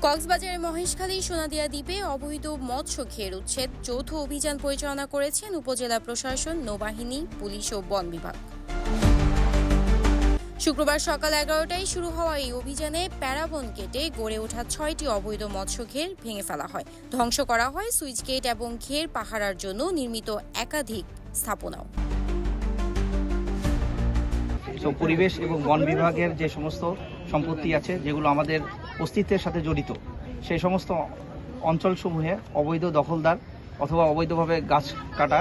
কক্সবাজারের মহেশখালী সোনাদিয়া দ্বীপে অবৈধ মৎস্য ঘের উচ্ছেদ যৌথ অভিযান পরিচালনা করেছেন উপজেলা প্রশাসন, নৌবাহিনী, পুলিশ ও বন বিভাগ। শুক্রবার সকাল 11টায় শুরু হওয়া এই অভিযানে প্যারাবন কেটে গড়ে ওঠা 6টি অবৈধ মৎস্য ঘের ভেঙে ফেলা হয়। ধ্বংস করা হয় সুইচ গেট এবং ঘের পাহারার জন্য নির্মিত একাধিক স্থাপনাও। পরিবেশ এবং বন বিভাগের যে সমস্ত সম্পত্তি আছে যেগুলো আমাদের অস্তিত্বের সাথে জড়িত, সেই সমস্ত অঞ্চলসমূহে অবৈধ দখলদার অথবা অবৈধভাবে গাছ কাটা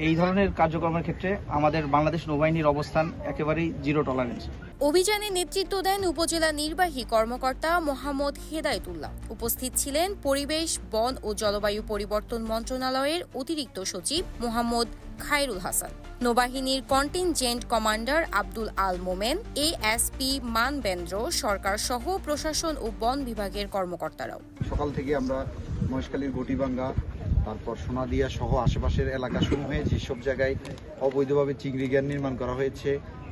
এই ধরনের কার্যক্রমের ক্ষেত্রে আমাদের বাংলাদেশ নৌবাহিনীর অবস্থান একেবারেই জিরো টলারেন্স। অভিযানে নেতৃত্ব দেন উপজেলা নির্বাহী কর্মকর্তা মোহাম্মদ হেদায়েতুল্লাহ। উপস্থিত ছিলেন পরিবেশ, বন ও জলবায়ু পরিবর্তন মন্ত্রণালয়ের অতিরিক্ত সচিব মোহাম্মদ খায়রুল হাসান, নৌবাহিনীর কন্টিনজেন্ট কমান্ডার আব্দুল আল মোমেন, এএসপি মানবেন্দ্র সরকার সহ প্রশাসন ও বন বিভাগের কর্মকর্তারাও। সকাল থেকে আমরা মহেশখালীর গটিবাঙ্গা, তারপর সোনাদিয়া সহ আশেপাশের এলাকাসমূহে যেসব জায়গায় অবৈধভাবে চিংড়ি ঘের নির্মাণ করা হয়েছে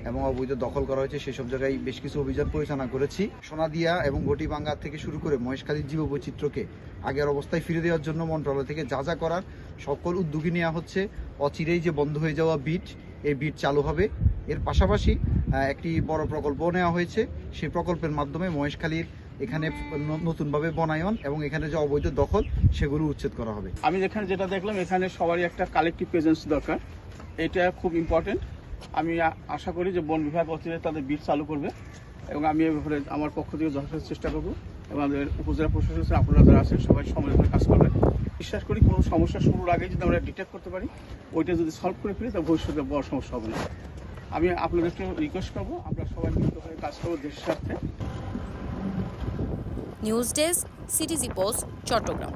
এবং অবৈধ দখল করা হয়েছে সেসব জায়গায় বেশ কিছু অভিযান পরিচালনা করেছি। সোনাদিয়া এবং গটিবাঙ্গা থেকে শুরু করে মহেশখালীর জীববৈচিত্র্যকে আগের অবস্থায় ফিরে দেওয়ার জন্য মন্ত্রণালয় থেকে যা করার সকল উদ্যোগী নেওয়া হচ্ছে। অচিরেই যে বন্ধ হয়ে যাওয়া বিট, এই বিট চালু হবে। এর পাশাপাশি একটি বড় প্রকল্প নেওয়া হয়েছে। সেই প্রকল্পের মাধ্যমে মহেশখালীর এখানে নতুনভাবে বনায়ন এবং এখানে যে অবৈধ দখল সেগুলো উচ্ছেদ করা হবে। আমি যেটা দেখলাম এখানে সবারই একটা কালেকটিভ প্রেজেন্স দরকার, এটা খুব ইম্পর্টেন্ট। আমি আশা করি যে বন বিভাগ অচিরে তাদের বিট চালু করবে এবং আমি এ ব্যাপারে আমার পক্ষ থেকে যথেষ্ট চেষ্টা করবো এবং আমাদের উপজেলা প্রশাসন আপনারা যারা আছেন সবাই সমালোচনার কাজ করবেন। বিশ্বাস করি কোনো সমস্যা শুরুর আগে যদি আমরা ডিটেক্ট করতে পারি, ওইটা যদি সলভ করে ফেলি তাহলে ভবিষ্যতে বড় সমস্যা হবে না। আমি আপনাদেরকে রিকোয়েস্ট করবো আমরা সবাই মিলিত হয়ে কাজ করবো দেশের স্বার্থে। News desk, CTG post, Chittagong.